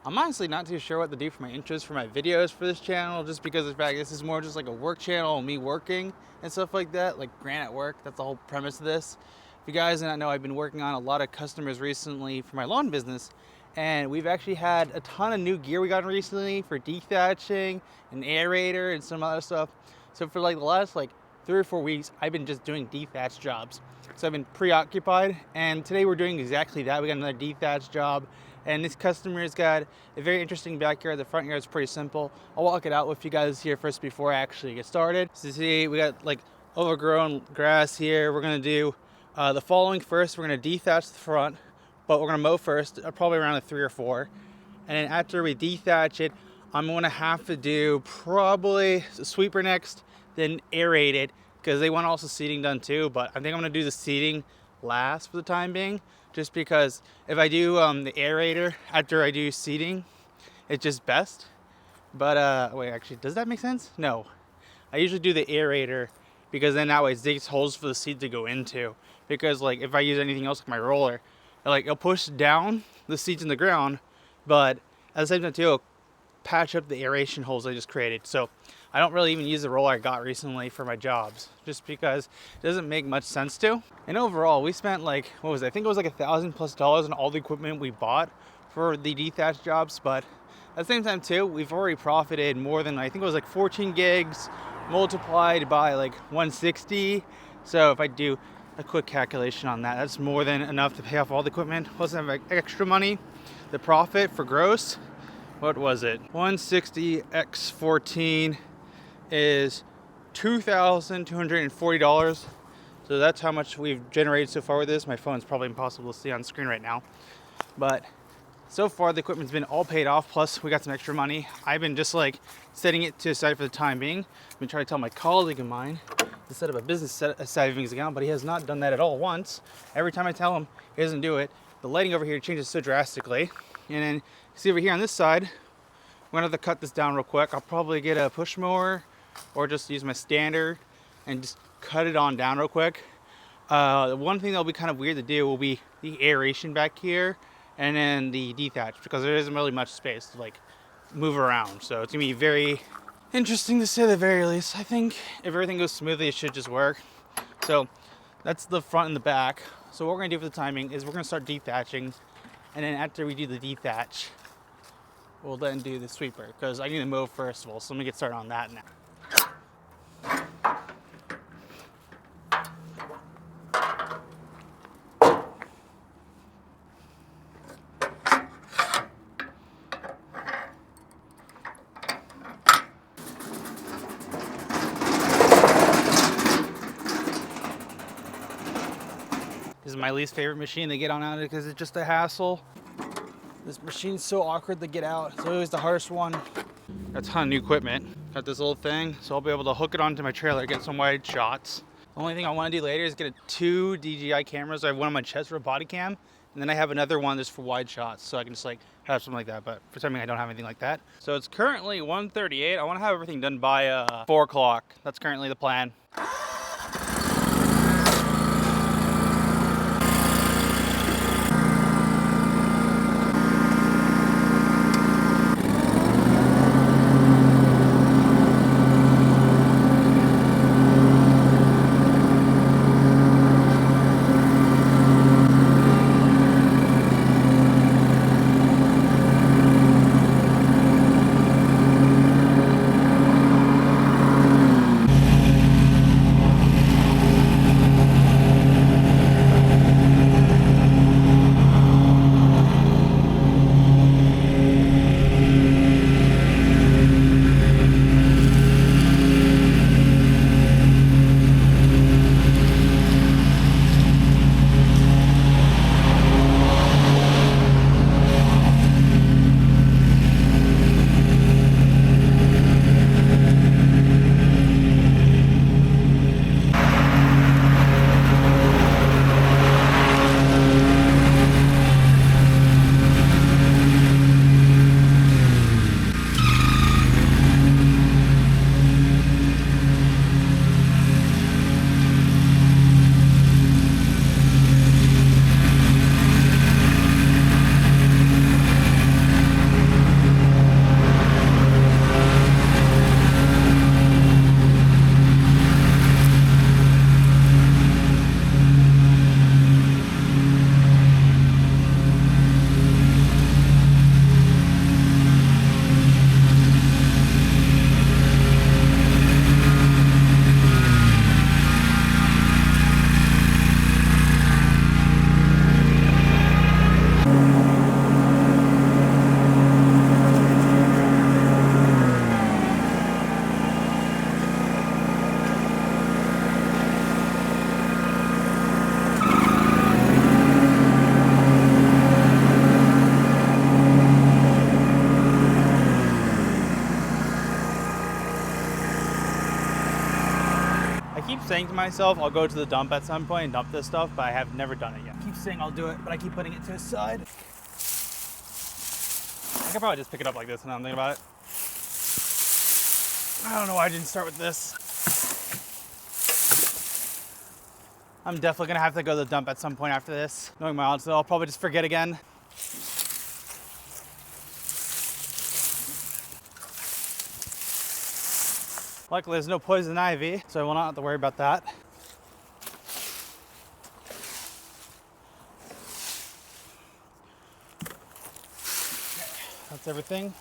I'm honestly not too sure what to do for my intros for my videos for this channel, just because of the fact this is more just like a work channel, me working and stuff like that, like Grant at work. That's the whole premise of this. If you guys do not know, I've been working on a lot of customers recently for my lawn business, and we've actually had a ton of new gear we got recently for dethatching, an aerator, and some other stuff. So for like the last like 3 or 4 weeks, I've been just doing dethatch jobs. So I've been preoccupied, and today we're doing exactly that. We got another dethatch job, and this customer's got a very interesting backyard. The front yard is pretty simple. I'll walk it out with you guys here first before I actually get started. So see, we got like overgrown grass here. We're gonna do the following first. We're gonna dethatch the front, but we're gonna mow first, probably around a 3 or 4. And then after we dethatch it, I'm gonna have to do probably a sweeper next, then aerate it, because they want also seeding done too. But I think I'm gonna do the seeding last for the time being, just because if I do the aerator after I do seeding, it's just best. But wait, actually, does that make sense? No, I usually do the aerator because then that way it digs holes for the seed to go into. Because like if I use anything else like my roller, like it'll push down the seeds in the ground, but at the same time too, it'll patch up the aeration holes I just created. So I don't really even use the roller I got recently for my jobs, just because it doesn't make much sense to. And overall, we spent like, what was it? I think it was like $1,000+ on all the equipment we bought for the dethatch jobs. But at the same time too, we've already profited more than, I think it was like 14 gigs multiplied by like 160. So if I do a quick calculation on that, that's more than enough to pay off all the equipment. Plus I have like extra money. The profit for gross, what was it? 160 x 14 is $2,240. So that's how much we've generated so far with this. My phone's probably impossible to see on screen right now, but so far the equipment's been all paid off, plus we got some extra money. I've been just like setting it to the side for the time being. I've been trying to tell my colleague of mine to set up a business savings account, but he has not done that at all once. Every time I tell him, he doesn't do it. The lighting over here changes so drastically. And then see over here on this side, I'm gonna have to cut this down real quick. I'll probably get a push mower or just use my standard and just cut it on down real quick. The one thing that'll be kind of weird to do will be the aeration back here and then the dethatch, because there isn't really much space to like move around. So it's gonna be very interesting to say the very least. I think if everything goes smoothly, it should just work. So that's the front and the back. So what we're gonna do for the timing is we're gonna start dethatching, and then after we do the dethatch, we'll then do the sweeper, because I need to mow first of all. So let me get started on that now. This is my least favorite machine to get on out of because it's just a hassle. This machine's so awkward to get out. It's always the hardest one. Got a ton of new equipment. Got this little thing, so I'll be able to hook it onto my trailer, get some wide shots. The only thing I want to do later is get 2 DJI cameras. I have one on my chest for a body cam, and then I have another one just for wide shots, so I can just like have something like that. But for some reason, I don't have anything like that. So it's currently 1:38. I want to have everything done by 4 o'clock. That's currently the plan. saying to myself, I'll go to the dump at some point and dump this stuff, but I have never done it yet. I keep saying I'll do it, but I keep putting it to the side. I could probably just pick it up like this now I'm thinking about it. I don't know why I didn't start with this. I'm definitely gonna have to go to the dump at some point after this. Knowing my odds, I'll probably just forget again. Luckily, there's no poison ivy, so I will not have to worry about that. That's everything.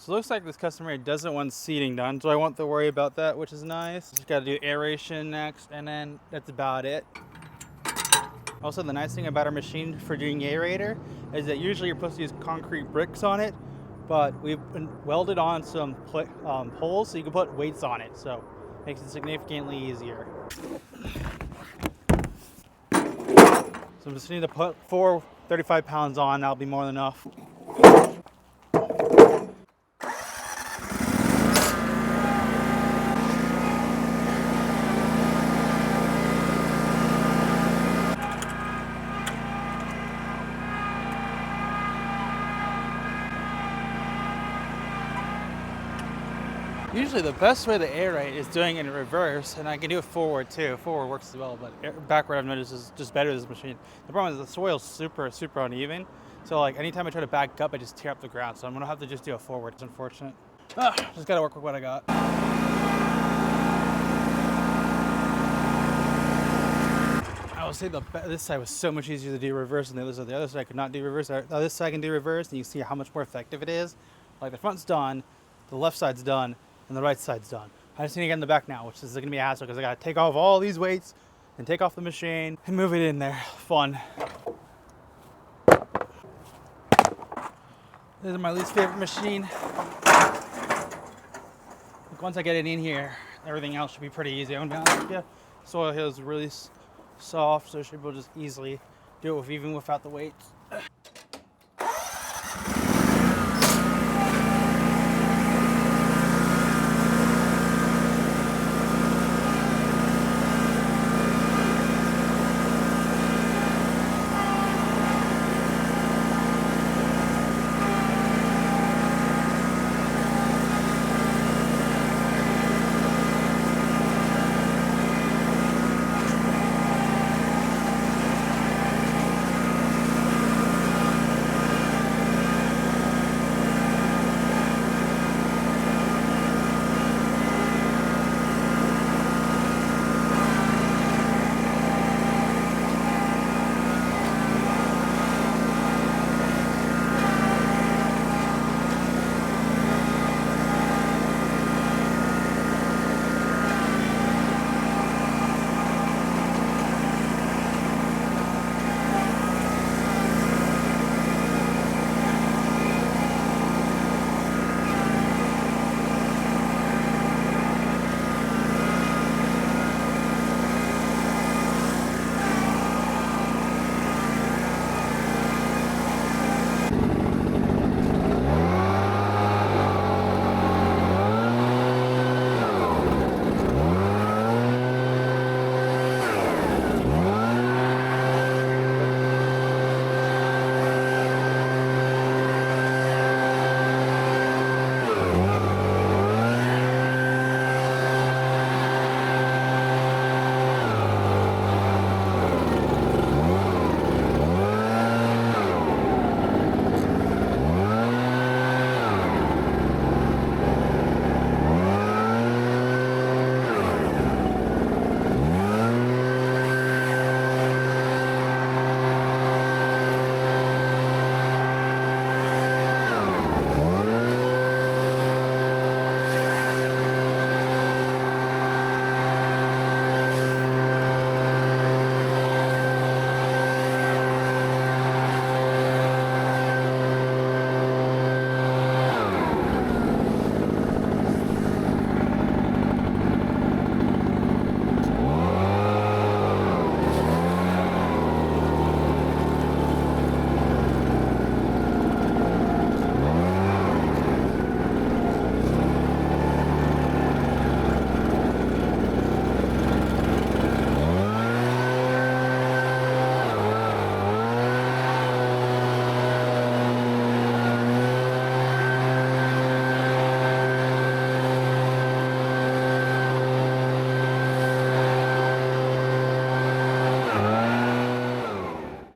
So it looks like this customer doesn't want seating done, so I won't have to worry about that, which is nice. Just gotta do aeration next, and then that's about it. Also, the nice thing about our machine for doing aerator is that usually you're supposed to use concrete bricks on it, but we've welded on some holes so you can put weights on it, so it makes it significantly easier. So I'm just need to put 4 35 pounds on, that'll be more than enough. Usually the best way to aerate is doing it in reverse, and I can do it forward too. Forward works as well, but backward I've noticed is just better this machine. The problem is the soil's super uneven, so like anytime I try to back up, I just tear up the ground. So I'm gonna have to just do it forward. It's unfortunate. Just gotta work with what I got. I would say this side was so much easier to do reverse than the other side. The other side I could not do reverse. This side I can do reverse, and you see how much more effective it is. Like the front's done, the left side's done, and the right side's done. I just need to get in the back now, which is gonna be a hassle because I gotta take off all these weights and take off the machine and move it in there. Fun. This is my least favorite machine. Once I get it in here, everything else should be pretty easy. I'm down with you. Soil here is really soft, so it should be able to just easily do it even without the weights.